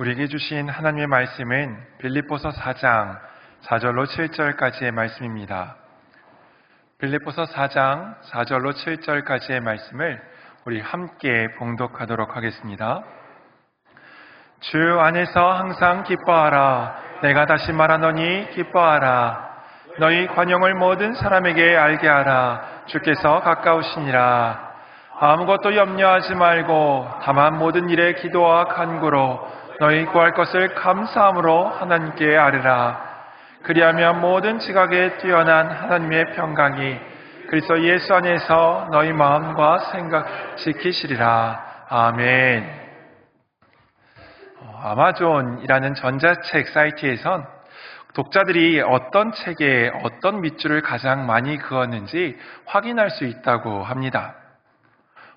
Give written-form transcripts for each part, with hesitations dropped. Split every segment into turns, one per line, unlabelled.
우리에게 주신 하나님의 말씀은 빌립보서 4장 4절로 7절까지의 말씀입니다. 빌립보서 4장 4절로 7절까지의 말씀을 우리 함께 봉독하도록 하겠습니다. 주 안에서 항상 기뻐하라. 내가 다시 말하노니 기뻐하라. 너희 관용을 모든 사람에게 알게 하라. 주께서 가까우시니라. 아무것도 염려하지 말고 다만 모든 일에 기도와 간구로 너희 구할 것을 감사함으로 하나님께 아뢰라. 그리하면 모든 지각에 뛰어난 하나님의 평강이 그리스도 예수 안에서 너희 마음과 생각 지키시리라. 아멘. 아마존이라는 전자책 사이트에선 독자들이 어떤 책에 어떤 밑줄을 가장 많이 그었는지 확인할 수 있다고 합니다.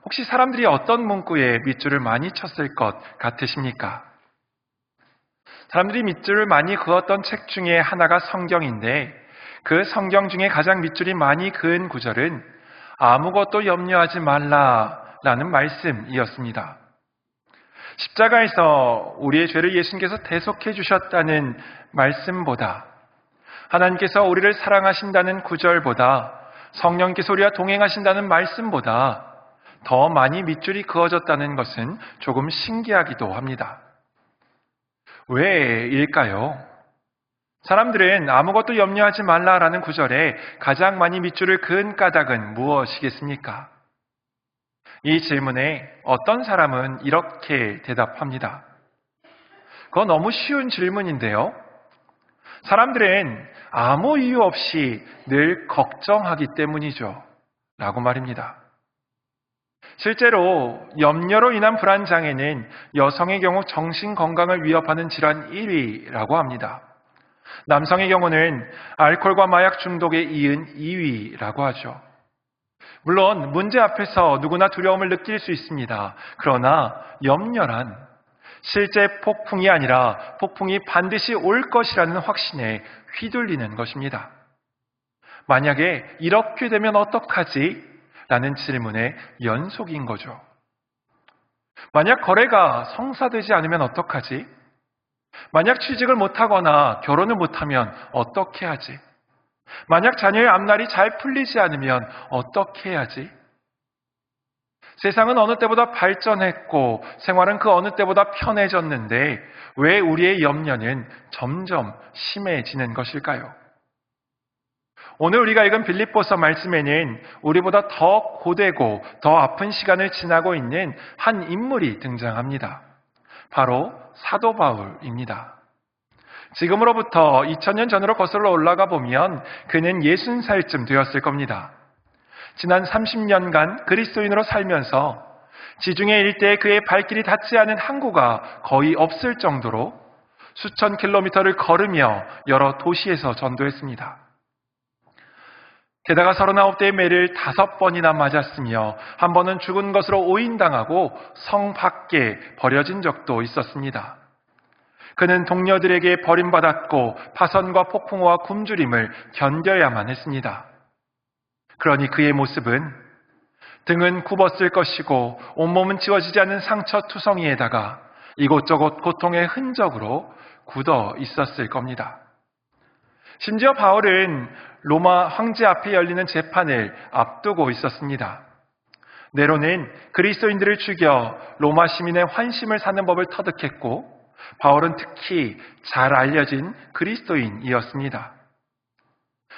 혹시 사람들이 어떤 문구에 밑줄을 많이 쳤을 것 같으십니까? 사람들이 밑줄을 많이 그었던 책 중에 하나가 성경인데 그 성경 중에 가장 밑줄이 많이 그은 구절은 아무것도 염려하지 말라라는 말씀이었습니다. 십자가에서 우리의 죄를 예수님께서 대속해 주셨다는 말씀보다 하나님께서 우리를 사랑하신다는 구절보다 성령께서 우리와 동행하신다는 말씀보다 더 많이 밑줄이 그어졌다는 것은 조금 신기하기도 합니다. 왜일까요? 사람들은 아무것도 염려하지 말라라는 구절에 가장 많이 밑줄을 그은 까닭은 무엇이겠습니까? 이 질문에 어떤 사람은 이렇게 대답합니다. 그건 너무 쉬운 질문인데요. 사람들은 아무 이유 없이 늘 걱정하기 때문이죠. 라고 말입니다. 실제로 염려로 인한 불안장애는 여성의 경우 정신건강을 위협하는 질환 1위라고 합니다. 남성의 경우는 알코올과 마약 중독에 이은 2위라고 하죠. 물론 문제 앞에서 누구나 두려움을 느낄 수 있습니다. 그러나 염려란 실제 폭풍이 아니라 폭풍이 반드시 올 것이라는 확신에 휘둘리는 것입니다. 만약에 이렇게 되면 어떡하지? 라는 질문의 연속인 거죠. 만약 거래가 성사되지 않으면 어떡하지? 만약 취직을 못하거나 결혼을 못하면 어떻게 하지? 만약 자녀의 앞날이 잘 풀리지 않으면 어떻게 해야지? 세상은 어느 때보다 발전했고 생활은 그 어느 때보다 편해졌는데 왜 우리의 염려는 점점 심해지는 것일까요? 오늘 우리가 읽은 빌립보서 말씀에는 우리보다 더 고되고 더 아픈 시간을 지나고 있는 한 인물이 등장합니다. 바로 사도 바울입니다. 지금으로부터 2000년 전으로 거슬러 올라가 보면 그는 60살쯤 되었을 겁니다. 지난 30년간 그리스도인으로 살면서 지중해 일대에 그의 발길이 닿지 않은 항구가 거의 없을 정도로 수천 킬로미터를 걸으며 여러 도시에서 전도했습니다. 게다가 39대의 매를 5번이나 맞았으며 한 번은 죽은 것으로 오인당하고 성 밖에 버려진 적도 있었습니다. 그는 동료들에게 버림받았고 파선과 폭풍우와 굶주림을 견뎌야만 했습니다. 그러니 그의 모습은 등은 굽었을 것이고 온몸은 지워지지 않는 상처투성이에다가 이곳저곳 고통의 흔적으로 굳어 있었을 겁니다. 심지어 바울은 로마 황제 앞에 열리는 재판을 앞두고 있었습니다. 네로는 그리스도인들을 죽여 로마 시민의 환심을 사는 법을 터득했고 바울은 특히 잘 알려진 그리스도인이었습니다.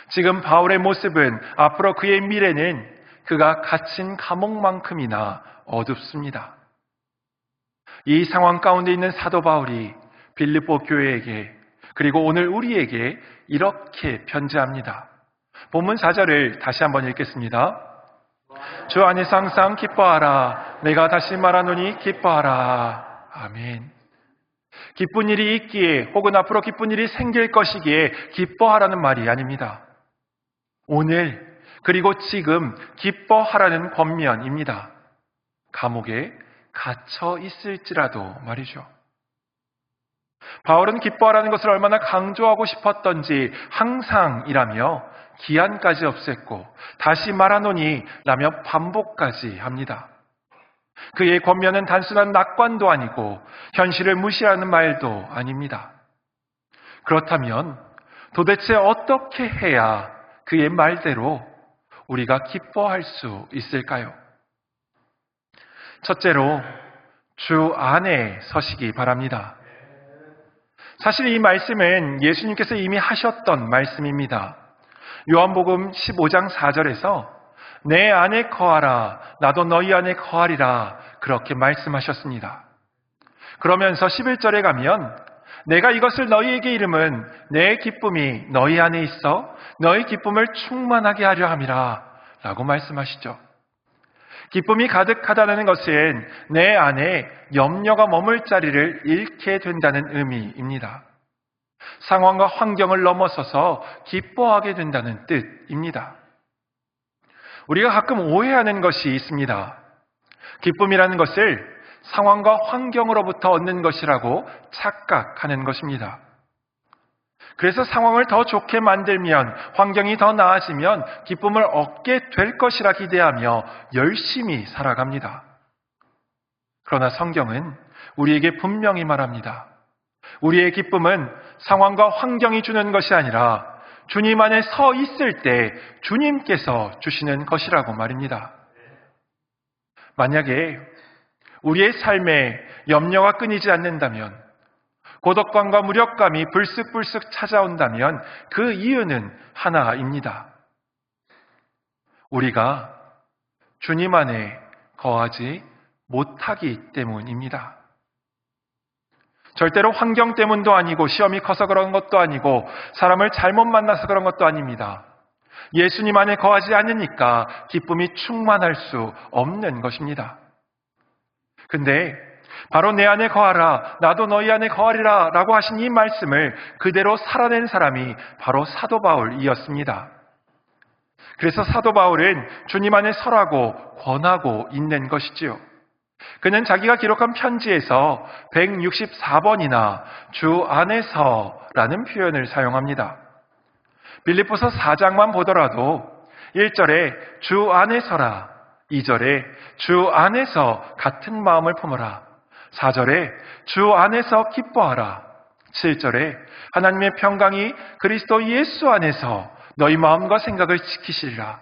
지금 바울의 모습은 앞으로 그의 미래는 그가 갇힌 감옥만큼이나 어둡습니다. 이 상황 가운데 있는 사도 바울이 빌립보 교회에게 그리고 오늘 우리에게 이렇게 편지합니다. 본문 4절을 다시 한번 읽겠습니다. 주 안에서 항상 기뻐하라. 내가 다시 말하노니 기뻐하라. 아멘. 기쁜 일이 있기에 혹은 앞으로 기쁜 일이 생길 것이기에 기뻐하라는 말이 아닙니다. 오늘 그리고 지금 기뻐하라는 권면입니다. 감옥에 갇혀 있을지라도 말이죠. 바울은 기뻐하라는 것을 얼마나 강조하고 싶었던지 항상이라며 기한까지 없앴고 다시 말하노니 라며 반복까지 합니다. 그의 권면은 단순한 낙관도 아니고 현실을 무시하는 말도 아닙니다. 그렇다면 도대체 어떻게 해야 그의 말대로 우리가 기뻐할 수 있을까요? 첫째로 주 안에 서시기 바랍니다. 사실 이 말씀은 예수님께서 이미 하셨던 말씀입니다. 요한복음 15장 4절에서 내 안에 거하라 나도 너희 안에 거하리라 그렇게 말씀하셨습니다. 그러면서 11절에 가면 내가 이것을 너희에게 이름은 내 기쁨이 너희 안에 있어 너희 기쁨을 충만하게 하려 함이라 라고 말씀하시죠. 기쁨이 가득하다는 것은 내 안에 염려가 머물 자리를 잃게 된다는 의미입니다. 상황과 환경을 넘어서서 기뻐하게 된다는 뜻입니다. 우리가 가끔 오해하는 것이 있습니다. 기쁨이라는 것을 상황과 환경으로부터 얻는 것이라고 착각하는 것입니다. 그래서 상황을 더 좋게 만들면, 환경이 더 나아지면 기쁨을 얻게 될 것이라 기대하며 열심히 살아갑니다. 그러나 성경은 우리에게 분명히 말합니다. 우리의 기쁨은 상황과 환경이 주는 것이 아니라 주님 안에 서 있을 때 주님께서 주시는 것이라고 말입니다. 만약에 우리의 삶에 염려가 끊이지 않는다면, 고독감과 무력감이 불쑥불쑥 찾아온다면 그 이유는 하나입니다. 우리가 주님 안에 거하지 못하기 때문입니다. 절대로 환경 때문도 아니고 시험이 커서 그런 것도 아니고 사람을 잘못 만나서 그런 것도 아닙니다. 예수님 안에 거하지 않으니까 기쁨이 충만할 수 없는 것입니다. 근데 바로 내 안에 거하라 나도 너희 안에 거하리라 라고 하신 이 말씀을 그대로 살아낸 사람이 바로 사도 바울이었습니다. 그래서 사도 바울은 주님 안에 서라고 권하고 있는 것이지요. 그는 자기가 기록한 편지에서 164번이나 주 안에서라는 표현을 사용합니다. 빌립보서 4장만 보더라도 1절에 주 안에서라, 2절에 주 안에서 같은 마음을 품어라, 4절에 주 안에서 기뻐하라, 7절에 하나님의 평강이 그리스도 예수 안에서 너희 마음과 생각을 지키시리라,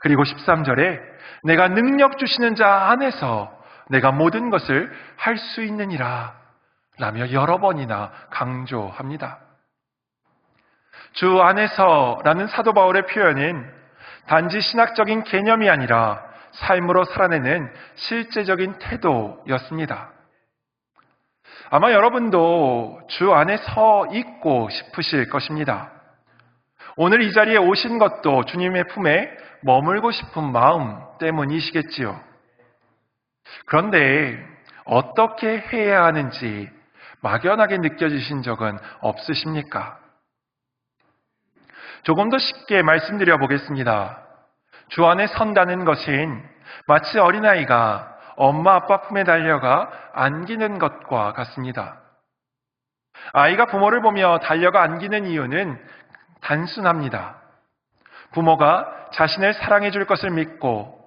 그리고 13절에 내가 능력 주시는 자 안에서 내가 모든 것을 할 수 있느니라 라며 여러 번이나 강조합니다. 주 안에서라는 사도 바울의 표현은 단지 신학적인 개념이 아니라 삶으로 살아내는 실제적인 태도였습니다. 아마 여러분도 주 안에 서 있고 싶으실 것입니다. 오늘 이 자리에 오신 것도 주님의 품에 머물고 싶은 마음 때문이시겠지요. 그런데 어떻게 해야 하는지 막연하게 느껴지신 적은 없으십니까? 조금 더 쉽게 말씀드려 보겠습니다. 주 안에 선다는 것은 마치 어린아이가 엄마 아빠 품에 달려가 안기는 것과 같습니다. 아이가 부모를 보며 달려가 안기는 이유는 단순합니다. 부모가 자신을 사랑해 줄 것을 믿고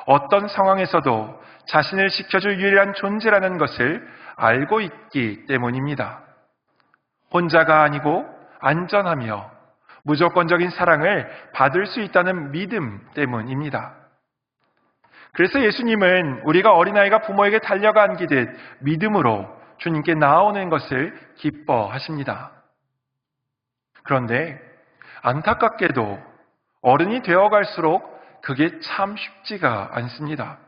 어떤 상황에서도 자신을 지켜줄 유일한 존재라는 것을 알고 있기 때문입니다. 혼자가 아니고 안전하며 무조건적인 사랑을 받을 수 있다는 믿음 때문입니다. 그래서 예수님은 우리가 어린아이가 부모에게 달려가 안기듯 믿음으로 주님께 나아오는 것을 기뻐하십니다. 그런데 안타깝게도 어른이 되어갈수록 그게 참 쉽지가 않습니다.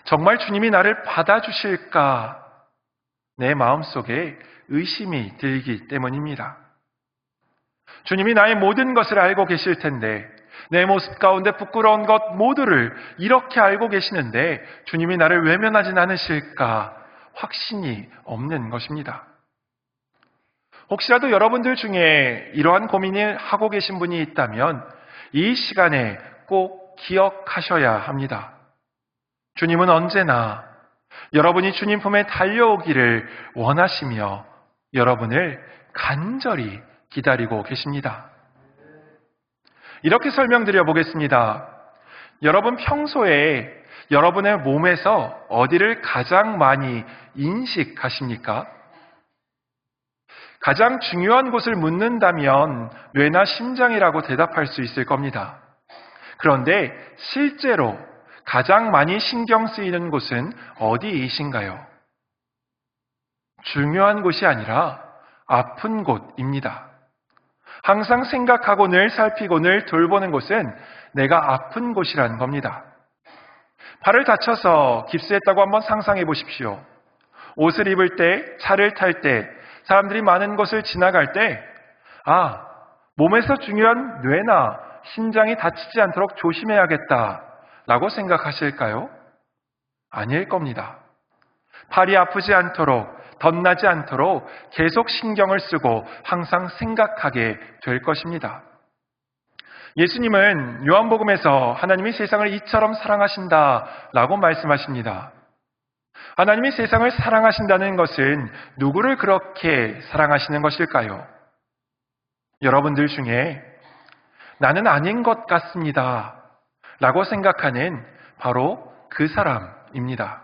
정말 주님이 나를 받아주실까? 내 마음속에 의심이 들기 때문입니다. 주님이 나의 모든 것을 알고 계실 텐데, 내 모습 가운데 부끄러운 것 모두를 이렇게 알고 계시는데 주님이 나를 외면하진 않으실까? 확신이 없는 것입니다. 혹시라도 여러분들 중에 이러한 고민을 하고 계신 분이 있다면 이 시간에 꼭 기억하셔야 합니다. 주님은 언제나 여러분이 주님 품에 달려오기를 원하시며 여러분을 간절히 기다리고 계십니다. 이렇게 설명드려 보겠습니다. 여러분 평소에 여러분의 몸에서 어디를 가장 많이 인식하십니까? 가장 중요한 곳을 묻는다면 뇌나 심장이라고 대답할 수 있을 겁니다. 그런데 실제로 가장 많이 신경 쓰이는 곳은 어디이신가요? 중요한 곳이 아니라 아픈 곳입니다. 항상 생각하고 늘 살피고 늘 돌보는 곳은 내가 아픈 곳이라는 겁니다. 발을 다쳐서 깁스했다고 한번 상상해 보십시오. 옷을 입을 때, 차를 탈 때, 사람들이 많은 곳을 지나갈 때, 몸에서 중요한 뇌나 심장이 다치지 않도록 조심해야겠다라고 생각하실까요? 아닐 겁니다. 팔이 아프지 않도록, 덧나지 않도록 계속 신경을 쓰고 항상 생각하게 될 것입니다. 예수님은 요한복음에서 하나님이 세상을 이처럼 사랑하신다라고 말씀하십니다. 하나님이 세상을 사랑하신다는 것은 누구를 그렇게 사랑하시는 것일까요? 여러분들 중에 나는 아닌 것 같습니다 라고 생각하는 바로 그 사람입니다.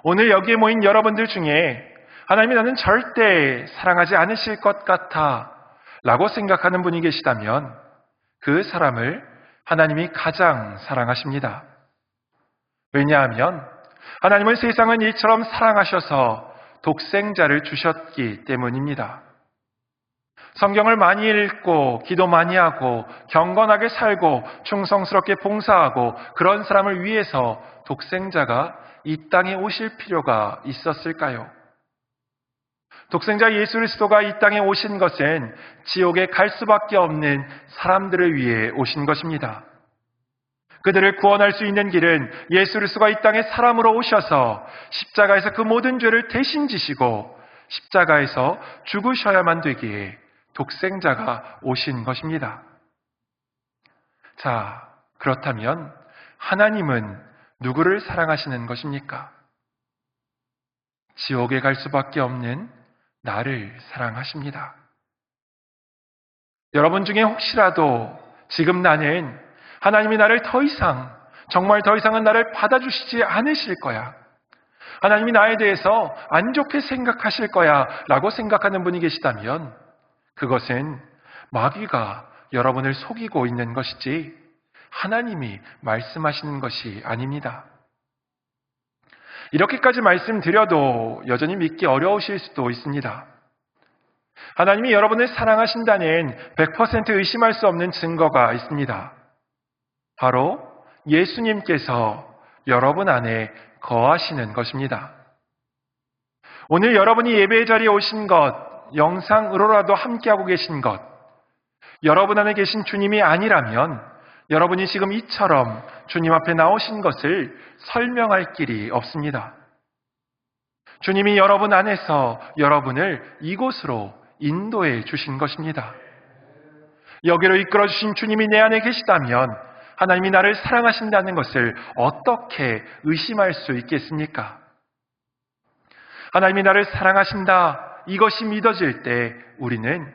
오늘 여기에 모인 여러분들 중에 하나님이 나는 절대 사랑하지 않으실 것 같아 라고 생각하는 분이 계시다면 그 사람을 하나님이 가장 사랑하십니다. 왜냐하면 하나님은 세상을 이처럼 사랑하셔서 독생자를 주셨기 때문입니다. 성경을 많이 읽고 기도 많이 하고 경건하게 살고 충성스럽게 봉사하고 그런 사람을 위해서 독생자가 이 땅에 오실 필요가 있었을까요? 독생자 예수 그리스도가 이 땅에 오신 것은 지옥에 갈 수밖에 없는 사람들을 위해 오신 것입니다. 그들을 구원할 수 있는 길은 예수 그리스도가 이 땅에 사람으로 오셔서 십자가에서 그 모든 죄를 대신 지시고 십자가에서 죽으셔야만 되기에 독생자가 오신 것입니다. 자, 그렇다면 하나님은 누구를 사랑하시는 것입니까? 지옥에 갈 수밖에 없는 나를 사랑하십니다. 여러분 중에 혹시라도 지금 나는 하나님이 나를 정말 더 이상은 나를 받아주시지 않으실 거야. 하나님이 나에 대해서 안 좋게 생각하실 거야 라고 생각하는 분이 계시다면 그것은 마귀가 여러분을 속이고 있는 것이지 하나님이 말씀하시는 것이 아닙니다. 이렇게까지 말씀드려도 여전히 믿기 어려우실 수도 있습니다. 하나님이 여러분을 사랑하신다는 100% 의심할 수 없는 증거가 있습니다. 바로 예수님께서 여러분 안에 거하시는 것입니다. 오늘 여러분이 예배의 자리에 오신 것, 영상으로라도 함께하고 계신 것, 여러분 안에 계신 주님이 아니라면 여러분이 지금 이처럼 주님 앞에 나오신 것을 설명할 길이 없습니다. 주님이 여러분 안에서 여러분을 이곳으로 인도해 주신 것입니다. 여기로 이끌어 주신 주님이 내 안에 계시다면 하나님이 나를 사랑하신다는 것을 어떻게 의심할 수 있겠습니까? 하나님이 나를 사랑하신다, 이것이 믿어질 때 우리는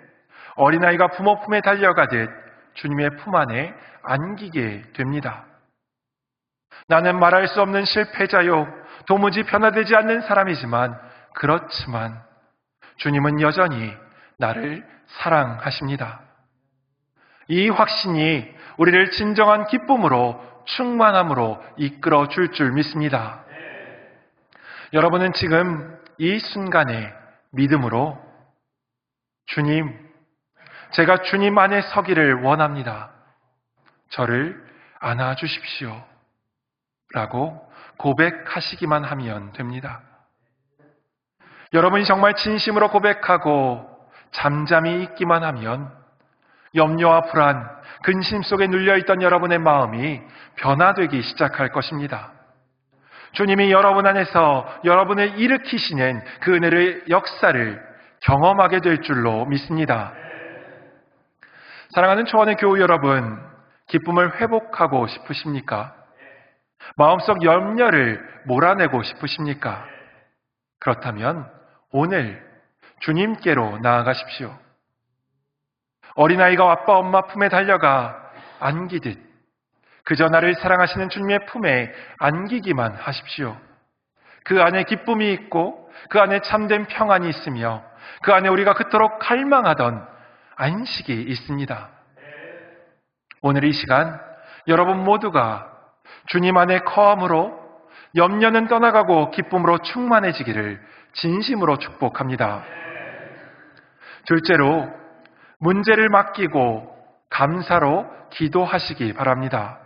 어린아이가 부모 품에 달려가듯 주님의 품 안에 안기게 됩니다. 나는 말할 수 없는 실패자요, 도무지 변화되지 않는 사람이지만 그렇지만 주님은 여전히 나를 사랑하십니다. 이 확신이 우리를 진정한 기쁨으로 충만함으로 이끌어 줄 믿습니다. 여러분은 지금 이 순간에 믿음으로 주님, 제가 주님 안에 서기를 원합니다. 저를 안아주십시오. 라고 고백하시기만 하면 됩니다. 여러분이 정말 진심으로 고백하고 잠잠히 있기만 하면 염려와 불안, 근심 속에 눌려있던 여러분의 마음이 변화되기 시작할 것입니다. 주님이 여러분 안에서 여러분을 일으키시는 그 은혜의 역사를 경험하게 될 줄로 믿습니다. 사랑하는 초원의 교우 여러분, 기쁨을 회복하고 싶으십니까? 마음속 염려를 몰아내고 싶으십니까? 그렇다면 오늘 주님께로 나아가십시오. 어린아이가 아빠 엄마 품에 달려가 안기듯 그저 나를 사랑하시는 주님의 품에 안기기만 하십시오. 그 안에 기쁨이 있고 그 안에 참된 평안이 있으며 그 안에 우리가 그토록 갈망하던 안식이 있습니다. 오늘 이 시간 여러분 모두가 주님 안에 거함으로 염려는 떠나가고 기쁨으로 충만해지기를 진심으로 축복합니다. 둘째로 문제를 맡기고 감사로 기도하시기 바랍니다.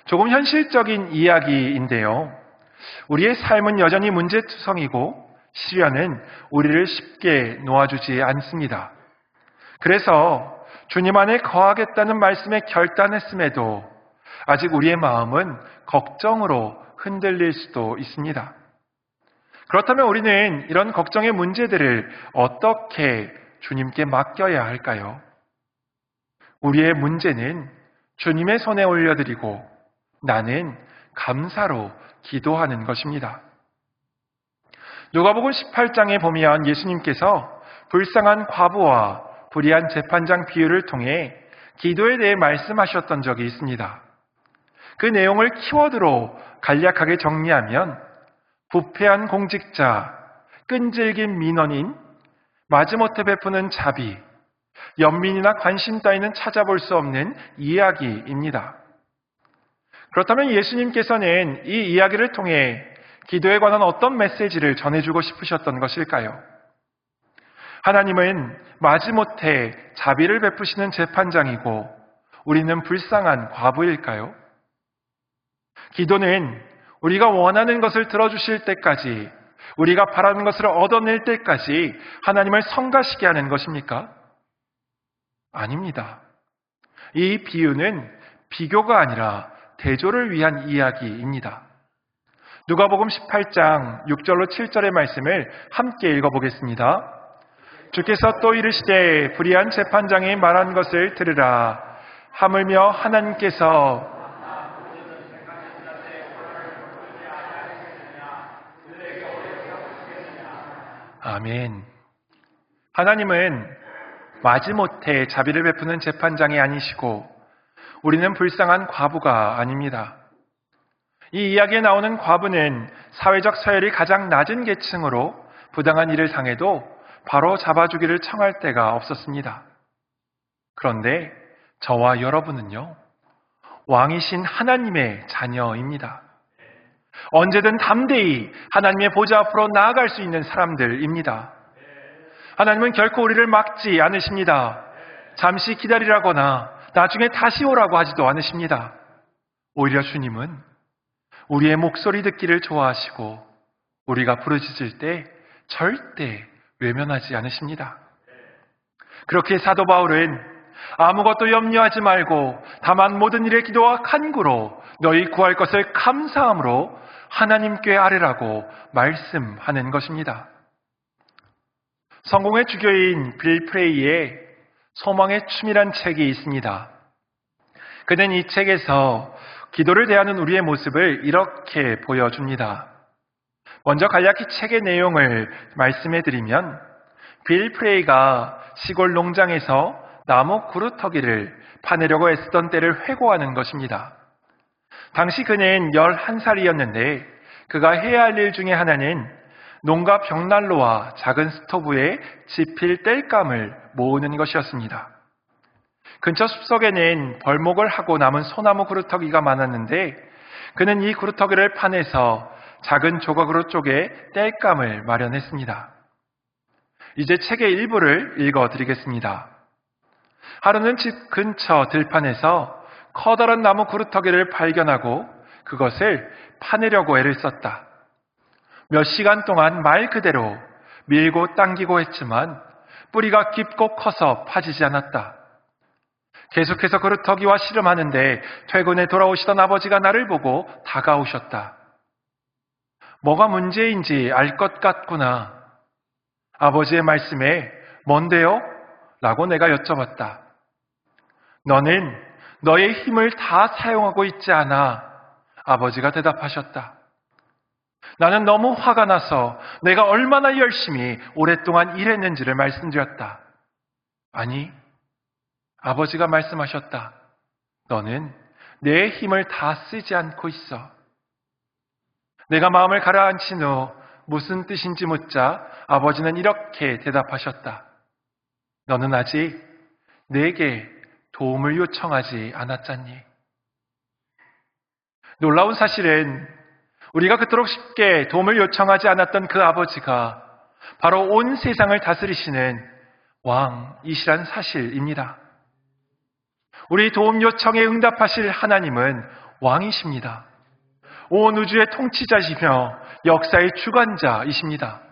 조금 현실적인 이야기인데요. 우리의 삶은 여전히 문제투성이고 시련은 우리를 쉽게 놓아주지 않습니다. 그래서 주님 안에 거하겠다는 말씀에 결단했음에도 아직 우리의 마음은 걱정으로 흔들릴 수도 있습니다. 그렇다면 우리는 이런 걱정의 문제들을 어떻게 주님께 맡겨야 할까요? 우리의 문제는 주님의 손에 올려드리고 나는 감사로 기도하는 것입니다. 누가복음 18장에 보면 예수님께서 불쌍한 과부와 불의한 재판장 비유를 통해 기도에 대해 말씀하셨던 적이 있습니다. 그 내용을 키워드로 간략하게 정리하면 부패한 공직자, 끈질긴 민원인, 마지못해 베푸는 자비, 연민이나 관심 따위는 찾아볼 수 없는 이야기입니다. 그렇다면 예수님께서는 이 이야기를 통해 기도에 관한 어떤 메시지를 전해주고 싶으셨던 것일까요? 하나님은 마지못해 자비를 베푸시는 재판장이고 우리는 불쌍한 과부일까요? 기도는 우리가 원하는 것을 들어주실 때까지, 우리가 바라는 것을 얻어낼 때까지 하나님을 성가시게 하는 것입니까? 아닙니다. 이 비유는 비교가 아니라 대조를 위한 이야기입니다. 누가복음 18장 6절로 7절의 말씀을 함께 읽어보겠습니다. 주께서 또 이르시되 불의한 재판장이 말한 것을 들으라. 하물며 하나님께서 아멘. 하나님은 마지못해 자비를 베푸는 재판장이 아니시고 우리는 불쌍한 과부가 아닙니다. 이 이야기에 나오는 과부는 사회적 서열이 가장 낮은 계층으로 부당한 일을 당해도 바로 잡아주기를 청할 데가 없었습니다. 그런데 저와 여러분은요, 왕이신 하나님의 자녀입니다. 언제든 담대히 하나님의 보좌 앞으로 나아갈 수 있는 사람들입니다. 하나님은 결코 우리를 막지 않으십니다. 잠시 기다리라거나 나중에 다시 오라고 하지도 않으십니다. 오히려 주님은 우리의 목소리 듣기를 좋아하시고 우리가 부르짖을 때 절대 외면하지 않으십니다. 그렇게 사도 바울은 아무것도 염려하지 말고 다만 모든 일에 기도와 간구로 너희 구할 것을 감사함으로 하나님께 아뢰라고 말씀하는 것입니다. 성공의 주교인 빌 프레이의 소망의 춤이란 책이 있습니다. 그는 이 책에서 기도를 대하는 우리의 모습을 이렇게 보여줍니다. 먼저 간략히 책의 내용을 말씀해 드리면 빌 프레이가 시골 농장에서 나무 그루터기를 파내려고 애쓰던 때를 회고하는 것입니다. 당시 그는 11살이었는데 그가 해야 할 일 중에 하나는 농가 벽난로와 작은 스토브에 지필 땔감을 모으는 것이었습니다. 근처 숲속에는 벌목을 하고 남은 소나무 그루터기가 많았는데 그는 이 그루터기를 파내서 작은 조각으로 쪼개 땔감을 마련했습니다. 이제 책의 일부를 읽어드리겠습니다. 하루는 집 근처 들판에서 커다란 나무 그루터기를 발견하고 그것을 파내려고 애를 썼다. 몇 시간 동안 말 그대로 밀고 당기고 했지만 뿌리가 깊고 커서 파지지 않았다. 계속해서 그루터기와 씨름하는데 퇴근에 돌아오시던 아버지가 나를 보고 다가오셨다. 뭐가 문제인지 알 것 같구나. 아버지의 말씀에 뭔데요? 라고 내가 여쭤봤다. 너는 너의 힘을 다 사용하고 있지 않아. 아버지가 대답하셨다. 나는 너무 화가 나서 내가 얼마나 열심히 오랫동안 일했는지를 말씀드렸다. 아니, 아버지가 말씀하셨다. 너는 내 힘을 다 쓰지 않고 있어. 내가 마음을 가라앉힌 후 무슨 뜻인지 묻자 아버지는 이렇게 대답하셨다. 너는 아직 내게 도움을 요청하지 않았잖니. 놀라운 사실은 우리가 그토록 쉽게 도움을 요청하지 않았던 그 아버지가 바로 온 세상을 다스리시는 왕이시란 사실입니다. 우리 도움 요청에 응답하실 하나님은 왕이십니다. 온 우주의 통치자시며 역사의 주관자이십니다.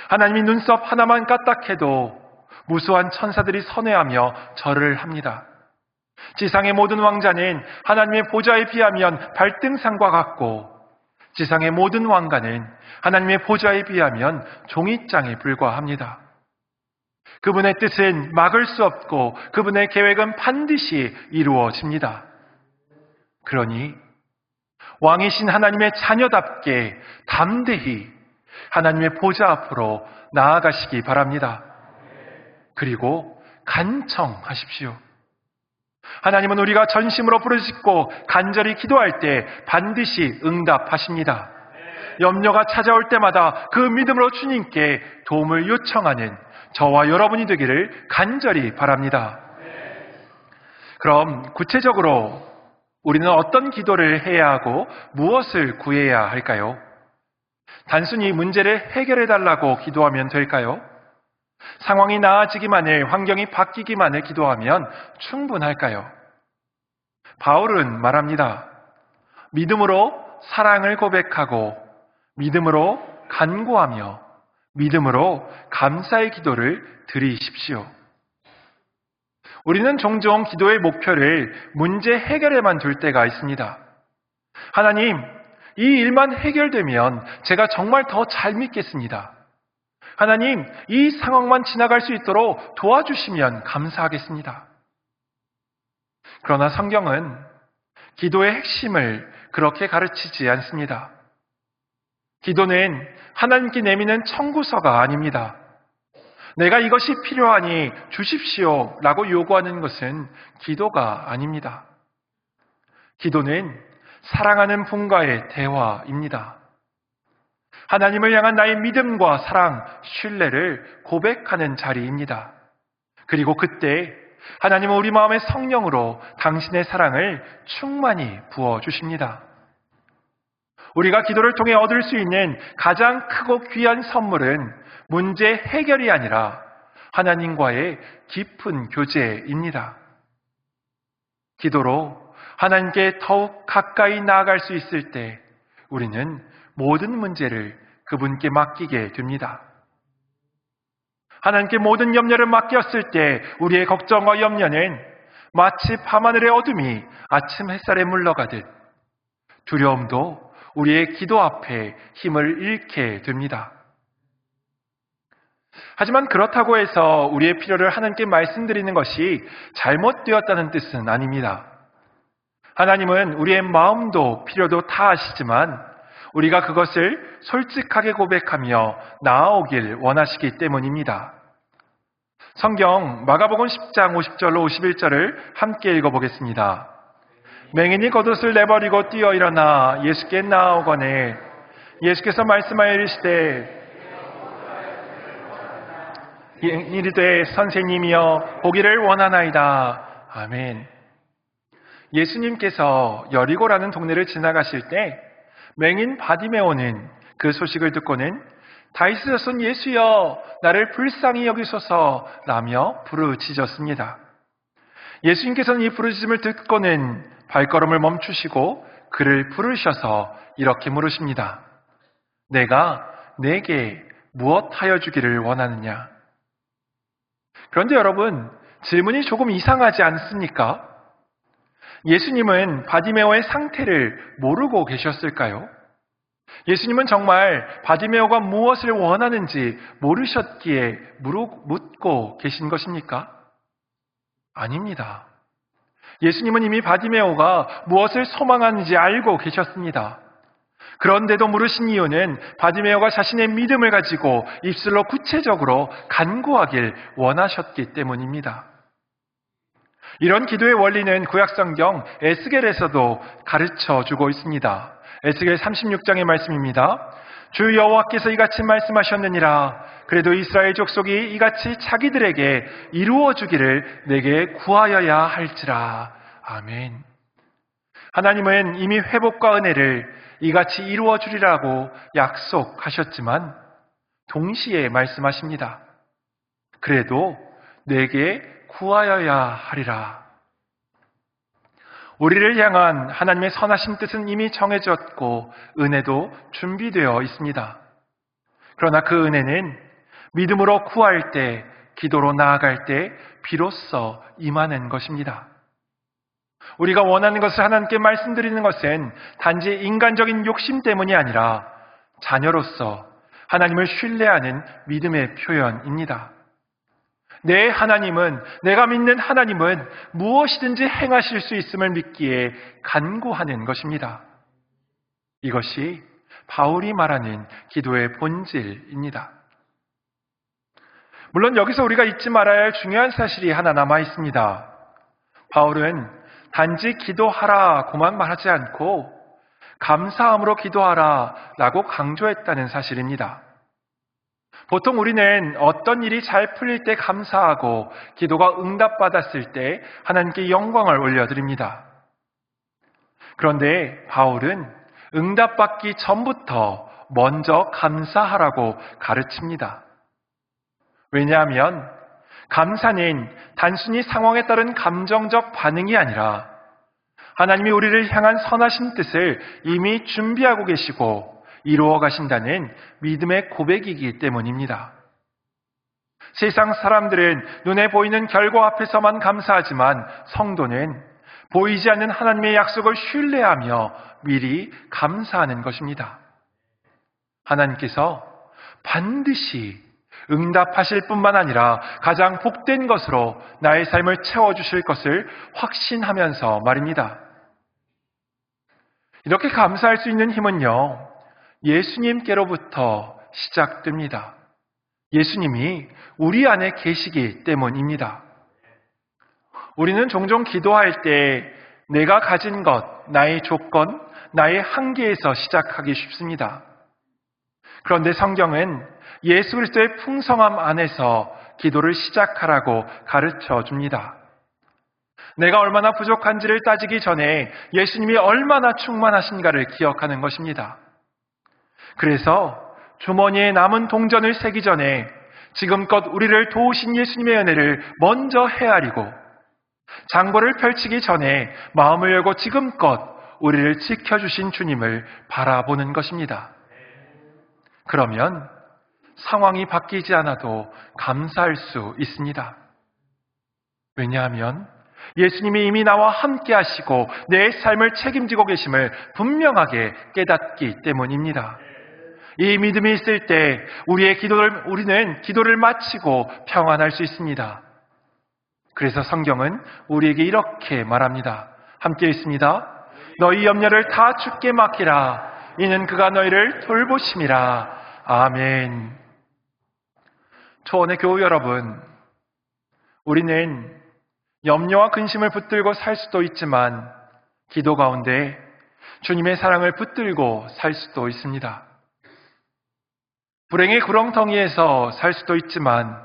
하나님이 눈썹 하나만 까딱해도 무수한 천사들이 선회하며 절을 합니다. 지상의 모든 왕자는 하나님의 보좌에 비하면 발등상과 같고 지상의 모든 왕가는 하나님의 보좌에 비하면 종이장에 불과합니다. 그분의 뜻은 막을 수 없고 그분의 계획은 반드시 이루어집니다. 그러니 왕이신 하나님의 자녀답게 담대히 하나님의 보좌 앞으로 나아가시기 바랍니다. 그리고 간청하십시오. 하나님은 우리가 전심으로 부르짖고 간절히 기도할 때 반드시 응답하십니다. 염려가 찾아올 때마다 그 믿음으로 주님께 도움을 요청하는 저와 여러분이 되기를 간절히 바랍니다. 그럼 구체적으로 우리는 어떤 기도를 해야 하고 무엇을 구해야 할까요? 단순히 문제를 해결해 달라고 기도하면 될까요? 상황이 나아지기만을, 환경이 바뀌기만을 기도하면 충분할까요? 바울은 말합니다. 믿음으로 사랑을 고백하고 믿음으로 간구하며 믿음으로 감사의 기도를 드리십시오. 우리는 종종 기도의 목표를 문제 해결에만 둘 때가 있습니다. 하나님, 이 일만 해결되면 제가 정말 더 잘 믿겠습니다. 하나님, 이 상황만 지나갈 수 있도록 도와주시면 감사하겠습니다. 그러나 성경은 기도의 핵심을 그렇게 가르치지 않습니다. 기도는 하나님께 내미는 청구서가 아닙니다. 내가 이것이 필요하니 주십시오 라고 요구하는 것은 기도가 아닙니다. 기도는 사랑하는 분과의 대화입니다. 하나님을 향한 나의 믿음과 사랑, 신뢰를 고백하는 자리입니다. 그리고 그때 하나님은 우리 마음의 성령으로 당신의 사랑을 충만히 부어주십니다. 우리가 기도를 통해 얻을 수 있는 가장 크고 귀한 선물은 문제 해결이 아니라 하나님과의 깊은 교제입니다. 기도로 하나님께 더욱 가까이 나아갈 수 있을 때 우리는 모든 문제를 그분께 맡기게 됩니다. 하나님께 모든 염려를 맡겼을 때 우리의 걱정과 염려는 마치 밤하늘의 어둠이 아침 햇살에 물러가듯 두려움도 우리의 기도 앞에 힘을 잃게 됩니다. 하지만 그렇다고 해서 우리의 필요를 하나님께 말씀드리는 것이 잘못되었다는 뜻은 아닙니다. 하나님은 우리의 마음도 필요도 다 아시지만 우리가 그것을 솔직하게 고백하며 나아오길 원하시기 때문입니다. 성경 마가복음 10장 50절로 51절을 함께 읽어보겠습니다. 맹인이 겉옷을 내버리고 뛰어 일어나 예수께 나아오거늘 예수께서 말씀하여 이르시되 이르되 선생님이여 보기를 원하나이다. 아멘. 예수님께서 여리고라는 동네를 지나가실 때 맹인 바디메오는 그 소식을 듣고는 다윗의 자손 예수여 나를 불쌍히 여기소서 라며 부르짖었습니다. 예수님께서는 이 부르짖음을 듣고는 발걸음을 멈추시고 그를 부르셔서 이렇게 물으십니다. 내가 내게 무엇하여 주기를 원하느냐? 그런데 여러분, 질문이 조금 이상하지 않습니까? 예수님은 바디메오의 상태를 모르고 계셨을까요? 예수님은 정말 바디메오가 무엇을 원하는지 모르셨기에 묻고 계신 것입니까? 아닙니다. 예수님은 이미 바디메오가 무엇을 소망하는지 알고 계셨습니다. 그런데도 물으신 이유는 바디메오가 자신의 믿음을 가지고 입술로 구체적으로 간구하길 원하셨기 때문입니다. 이런 기도의 원리는 구약성경 에스겔에서도 가르쳐 주고 있습니다. 에스겔 36장의 말씀입니다. 주 여호와께서 이같이 말씀하셨느니라. 그래도 이스라엘 족속이 이같이 자기들에게 이루어 주기를 내게 구하여야 할지라. 아멘. 하나님은 이미 회복과 은혜를 이같이 이루어 주리라고 약속하셨지만 동시에 말씀하십니다. 그래도 내게 구하여야 하리라. 우리를 향한 하나님의 선하신 뜻은 이미 정해졌고 은혜도 준비되어 있습니다. 그러나 그 은혜는 믿음으로 구할 때, 기도로 나아갈 때 비로소 임하는 것입니다. 우리가 원하는 것을 하나님께 말씀드리는 것은 단지 인간적인 욕심 때문이 아니라 자녀로서 하나님을 신뢰하는 믿음의 표현입니다. 내 하나님은, 내가 믿는 하나님은 무엇이든지 행하실 수 있음을 믿기에 간구하는 것입니다. 이것이 바울이 말하는 기도의 본질입니다. 물론 여기서 우리가 잊지 말아야 할 중요한 사실이 하나 남아 있습니다. 바울은 단지 기도하라고만 말하지 않고 감사함으로 기도하라라고 강조했다는 사실입니다. 보통 우리는 어떤 일이 잘 풀릴 때 감사하고 기도가 응답받았을 때 하나님께 영광을 올려드립니다. 그런데 바울은 응답받기 전부터 먼저 감사하라고 가르칩니다. 왜냐하면 감사는 단순히 상황에 따른 감정적 반응이 아니라 하나님이 우리를 향한 선하신 뜻을 이미 준비하고 계시고 이루어 가신다는 믿음의 고백이기 때문입니다. 세상 사람들은 눈에 보이는 결과 앞에서만 감사하지만 성도는 보이지 않는 하나님의 약속을 신뢰하며 미리 감사하는 것입니다. 하나님께서 반드시 응답하실 뿐만 아니라 가장 복된 것으로 나의 삶을 채워주실 것을 확신하면서 말입니다. 이렇게 감사할 수 있는 힘은요, 예수님께로부터 시작됩니다. 예수님이 우리 안에 계시기 때문입니다. 우리는 종종 기도할 때 내가 가진 것, 나의 조건, 나의 한계에서 시작하기 쉽습니다. 그런데 성경은 예수 그리스도의 풍성함 안에서 기도를 시작하라고 가르쳐 줍니다. 내가 얼마나 부족한지를 따지기 전에 예수님이 얼마나 충만하신가를 기억하는 것입니다. 그래서 주머니에 남은 동전을 세기 전에 지금껏 우리를 도우신 예수님의 은혜를 먼저 헤아리고 장보를 펼치기 전에 마음을 열고 지금껏 우리를 지켜주신 주님을 바라보는 것입니다. 그러면 상황이 바뀌지 않아도 감사할 수 있습니다. 왜냐하면 예수님이 이미 나와 함께 하시고 내 삶을 책임지고 계심을 분명하게 깨닫기 때문입니다. 이 믿음이 있을 때 우리는 기도를 마치고 평안할 수 있습니다. 그래서 성경은 우리에게 이렇게 말합니다. 함께 읽습니다. 너희 염려를 다 주께 맡기라. 이는 그가 너희를 돌보심이라. 아멘. 초원의 교우 여러분, 우리는 염려와 근심을 붙들고 살 수도 있지만 기도 가운데 주님의 사랑을 붙들고 살 수도 있습니다. 불행의 구렁텅이에서 살 수도 있지만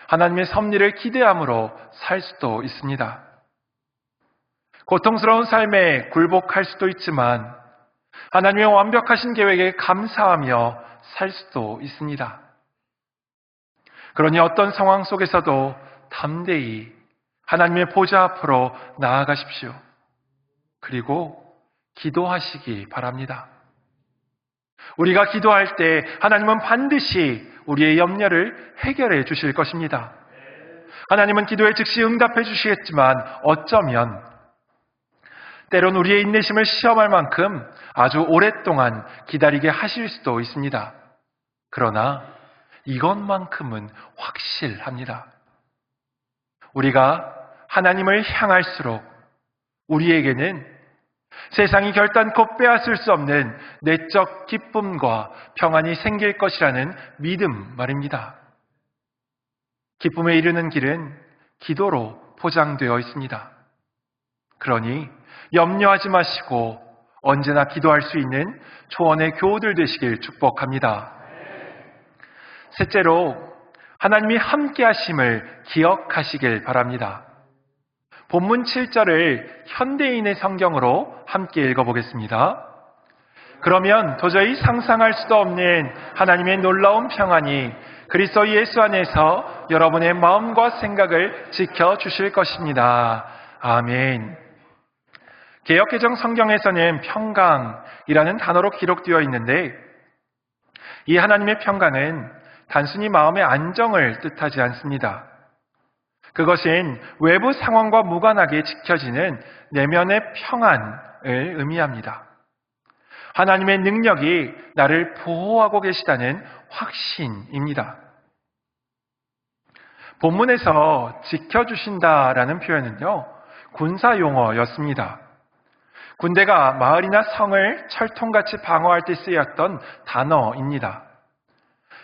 하나님의 섭리를 기대함으로 살 수도 있습니다. 고통스러운 삶에 굴복할 수도 있지만 하나님의 완벽하신 계획에 감사하며 살 수도 있습니다. 그러니 어떤 상황 속에서도 담대히 하나님의 보좌 앞으로 나아가십시오. 그리고 기도하시기 바랍니다. 우리가 기도할 때 하나님은 반드시 우리의 염려를 해결해 주실 것입니다. 하나님은 기도에 즉시 응답해 주시겠지만 어쩌면 때론 우리의 인내심을 시험할 만큼 아주 오랫동안 기다리게 하실 수도 있습니다. 그러나 이것만큼은 확실합니다. 우리가 하나님을 향할수록 우리에게는 세상이 결단코 빼앗을 수 없는 내적 기쁨과 평안이 생길 것이라는 믿음 말입니다. 기쁨에 이르는 길은 기도로 포장되어 있습니다. 그러니 염려하지 마시고 언제나 기도할 수 있는 초원의 교우들 되시길 축복합니다. 셋째로, 하나님이 함께 하심을 기억하시길 바랍니다. 본문 7절을 현대인의 성경으로 함께 읽어보겠습니다. 그러면 도저히 상상할 수도 없는 하나님의 놀라운 평안이 그리스도 예수 안에서 여러분의 마음과 생각을 지켜주실 것입니다. 아멘. 개역개정 성경에서는 평강이라는 단어로 기록되어 있는데, 이 하나님의 평강은 단순히 마음의 안정을 뜻하지 않습니다. 그것은 외부 상황과 무관하게 지켜지는 내면의 평안을 의미합니다. 하나님의 능력이 나를 보호하고 계시다는 확신입니다. 본문에서 지켜주신다라는 표현은요, 군사 용어였습니다. 군대가 마을이나 성을 철통같이 방어할 때 쓰였던 단어입니다.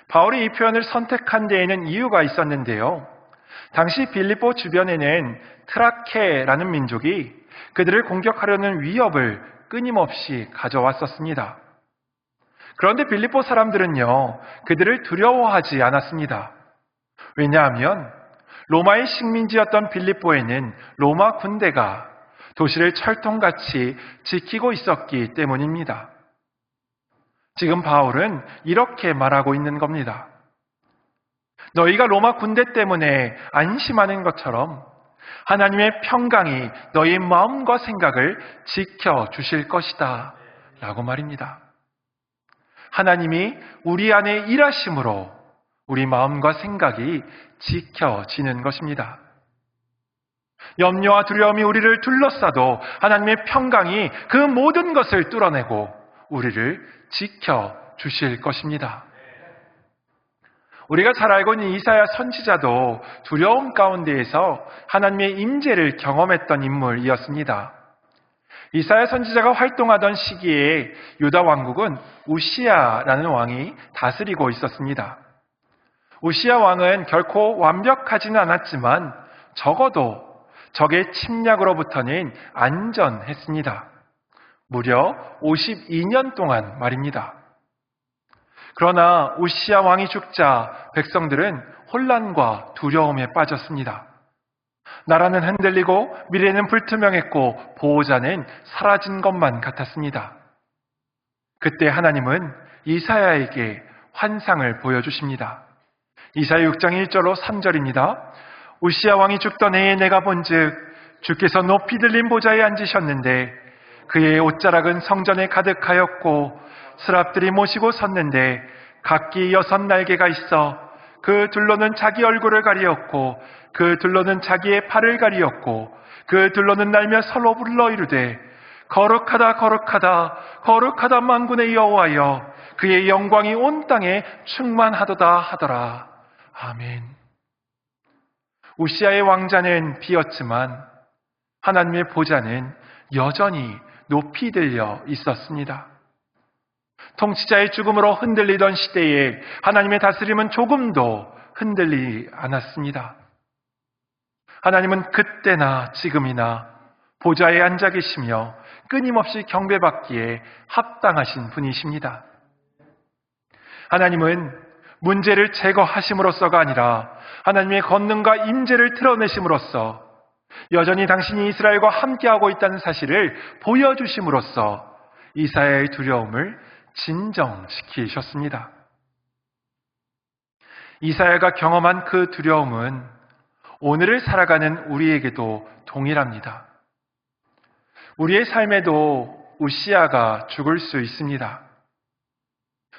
바울이 이 표현을 선택한 데에는 이유가 있었는데요. 당시 빌립보 주변에는 트라케라는 민족이 그들을 공격하려는 위협을 끊임없이 가져왔었습니다. 그런데 빌립보 사람들은요, 그들을 두려워하지 않았습니다. 왜냐하면 로마의 식민지였던 빌립보에는 로마 군대가 도시를 철통같이 지키고 있었기 때문입니다. 지금 바울은 이렇게 말하고 있는 겁니다. 너희가 로마 군대 때문에 안심하는 것처럼 하나님의 평강이 너희 마음과 생각을 지켜주실 것이다 라고 말입니다. 하나님이 우리 안에 일하심으로 우리 마음과 생각이 지켜지는 것입니다. 염려와 두려움이 우리를 둘러싸도 하나님의 평강이 그 모든 것을 뚫어내고 우리를 지켜주실 것입니다. 우리가 잘 알고 있는 이사야 선지자도 두려움 가운데에서 하나님의 임재를 경험했던 인물이었습니다. 이사야 선지자가 활동하던 시기에 유다 왕국은 우시야라는 왕이 다스리고 있었습니다. 우시야 왕은 결코 완벽하지는 않았지만 적어도 적의 침략으로부터는 안전했습니다. 무려 52년 동안 말입니다. 그러나 우시야 왕이 죽자 백성들은 혼란과 두려움에 빠졌습니다. 나라는 흔들리고 미래는 불투명했고 보호자는 사라진 것만 같았습니다. 그때 하나님은 이사야에게 환상을 보여주십니다. 이사야 6장 1절로 3절입니다. 우시야 왕이 죽던 해에 내가 본즉 주께서 높이 들린 보좌에 앉으셨는데 그의 옷자락은 성전에 가득하였고 스랍들이 모시고 섰는데 각기 6날개가 있어 그 둘로는 자기 얼굴을 가리었고 그 둘로는 자기의 팔을 가리었고 그 둘로는 날며 서로 불러 이르되 거룩하다 거룩하다 거룩하다 만군의 여호와여 그의 영광이 온 땅에 충만하도다 하더라. 아멘. 우시야의 왕자는 비었지만 하나님의 보좌는 여전히 높이 들려 있었습니다. 통치자의 죽음으로 흔들리던 시대에 하나님의 다스림은 조금도 흔들리지 않았습니다. 하나님은 그때나 지금이나 보좌에 앉아 계시며 끊임없이 경배받기에 합당하신 분이십니다. 하나님은 문제를 제거하심으로써가 아니라 하나님의 권능과 임재를 드러내심으로써 여전히 당신이 이스라엘과 함께하고 있다는 사실을 보여주심으로써 이사야의 두려움을 진정시키셨습니다. 이사야가 경험한 그 두려움은 오늘을 살아가는 우리에게도 동일합니다. 우리의 삶에도 우시야가 죽을 수 있습니다.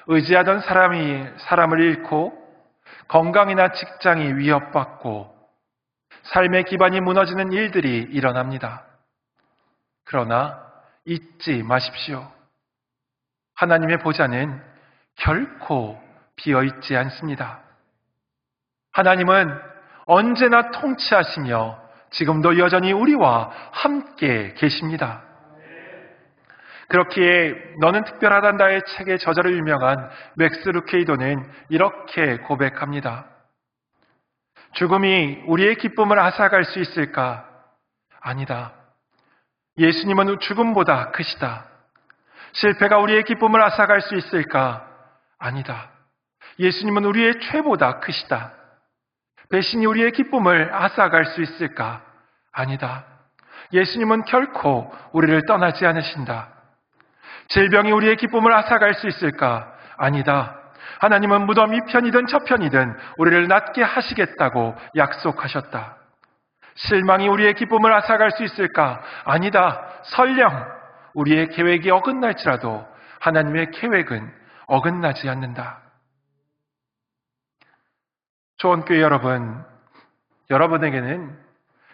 의지하던 사람을 잃고 건강이나 직장이 위협받고 삶의 기반이 무너지는 일들이 일어납니다. 그러나 잊지 마십시오. 하나님의 보좌는 결코 비어있지 않습니다. 하나님은 언제나 통치하시며 지금도 여전히 우리와 함께 계십니다. 그렇기에 너는 특별하단다의 책의 저자로 유명한 맥스 루케이도는 이렇게 고백합니다. 죽음이 우리의 기쁨을 앗아갈 수 있을까? 아니다. 예수님은 죽음보다 크시다. 실패가 우리의 기쁨을 앗아갈 수 있을까? 아니다. 예수님은 우리의 죄보다 크시다. 배신이 우리의 기쁨을 앗아갈 수 있을까? 아니다. 예수님은 결코 우리를 떠나지 않으신다. 질병이 우리의 기쁨을 앗아갈 수 있을까? 아니다. 하나님은 무덤 이편이든 저편이든 우리를 낫게 하시겠다고 약속하셨다. 실망이 우리의 기쁨을 앗아갈 수 있을까? 아니다. 설령 우리의 계획이 어긋날지라도 하나님의 계획은 어긋나지 않는다. 조원교회 여러분, 여러분에게는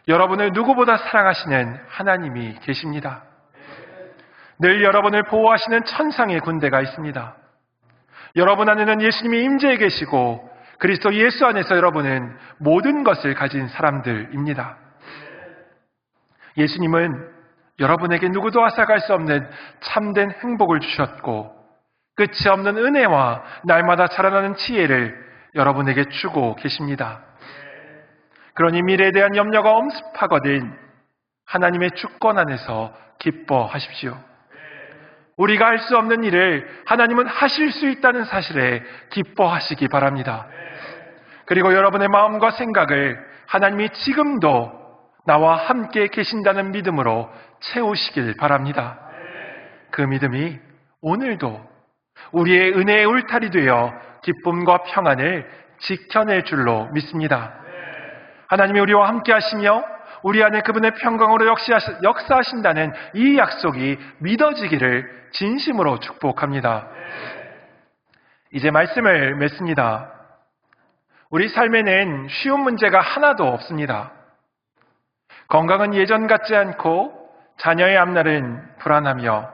여러분을 누구보다 사랑하시는 하나님이 계십니다. 늘 여러분을 보호하시는 천상의 군대가 있습니다. 여러분 안에는 예수님이 임재해 계시고 그리스도 예수 안에서 여러분은 모든 것을 가진 사람들입니다. 예수님은 여러분에게 누구도 앗아갈 수 없는 참된 행복을 주셨고 끝이 없는 은혜와 날마다 자라나는 지혜를 여러분에게 주고 계십니다. 그러니 미래에 대한 염려가 엄습하거든 하나님의 주권 안에서 기뻐하십시오. 우리가 할 수 없는 일을 하나님은 하실 수 있다는 사실에 기뻐하시기 바랍니다. 그리고 여러분의 마음과 생각을 하나님이 지금도 나와 함께 계신다는 믿음으로 채우시길 바랍니다. 그 믿음이 오늘도 우리의 은혜의 울타리 되어 기쁨과 평안을 지켜낼 줄로 믿습니다. 하나님이 우리와 함께 하시며 우리 안에 그분의 평강으로 역사하신다는 이 약속이 믿어지기를 진심으로 축복합니다. 이제 말씀을 맺습니다. 우리 삶에는 쉬운 문제가 하나도 없습니다. 건강은 예전 같지 않고 자녀의 앞날은 불안하며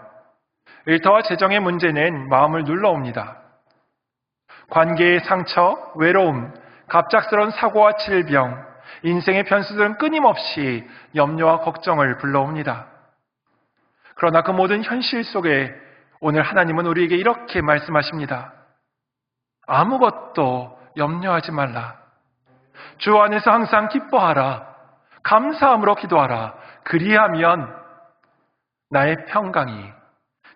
일터와 재정의 문제는 마음을 눌러옵니다. 관계의 상처, 외로움, 갑작스러운 사고와 질병, 인생의 변수들은 끊임없이 염려와 걱정을 불러옵니다. 그러나 그 모든 현실 속에 오늘 하나님은 우리에게 이렇게 말씀하십니다. 아무것도 염려하지 말라. 주 안에서 항상 기뻐하라. 감사함으로 기도하라. 그리하면 나의 평강이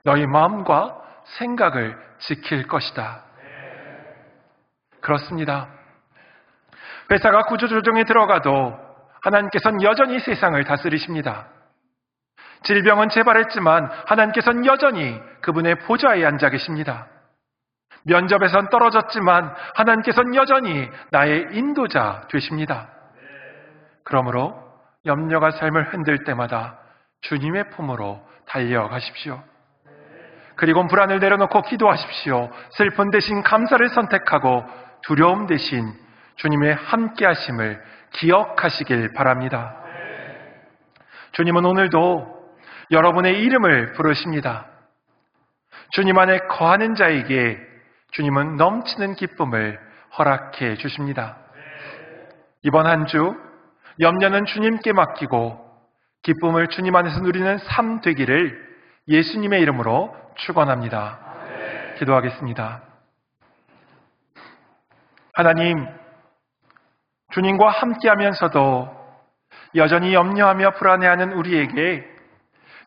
너희 마음과 생각을 지킬 것이다. 그렇습니다. 회사가 구조조정에 들어가도 하나님께서는 여전히 세상을 다스리십니다. 질병은 재발했지만 하나님께서는 여전히 그분의 보좌에 앉아 계십니다. 면접에선 떨어졌지만 하나님께서는 여전히 나의 인도자 되십니다. 그러므로 염려가 삶을 흔들 때마다 주님의 품으로 달려가십시오. 그리고 불안을 내려놓고 기도하십시오. 슬픔 대신 감사를 선택하고 두려움 대신 주님의 함께하심을 기억하시길 바랍니다. 주님은 오늘도 여러분의 이름을 부르십니다. 주님 안에 거하는 자에게 주님은 넘치는 기쁨을 허락해 주십니다. 이번 한 주 염려는 주님께 맡기고 기쁨을 주님 안에서 누리는 삶 되기를 예수님의 이름으로 축원합니다. 기도하겠습니다. 하나님, 주님과 함께하면서도 여전히 염려하며 불안해하는 우리에게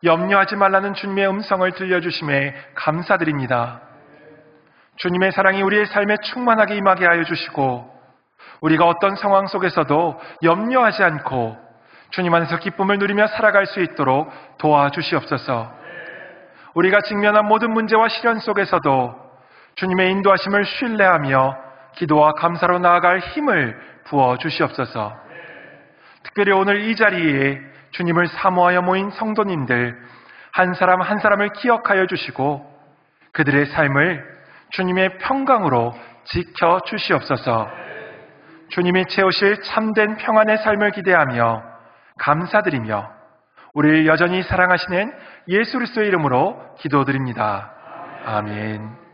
염려하지 말라는 주님의 음성을 들려주심에 감사드립니다. 주님의 사랑이 우리의 삶에 충만하게 임하게 하여 주시고 우리가 어떤 상황 속에서도 염려하지 않고 주님 안에서 기쁨을 누리며 살아갈 수 있도록 도와주시옵소서. 우리가 직면한 모든 문제와 시련 속에서도 주님의 인도하심을 신뢰하며 기도와 감사로 나아갈 힘을 부어주시옵소서. 특별히 오늘 이 자리에 주님을 사모하여 모인 성도님들 한 사람 한 사람을 기억하여 주시고 그들의 삶을 주님의 평강으로 지켜주시옵소서. 주님이 채우실 참된 평안의 삶을 기대하며 감사드리며 우리를 여전히 사랑하시는 예수 그리스도의 이름으로 기도드립니다. 아멘.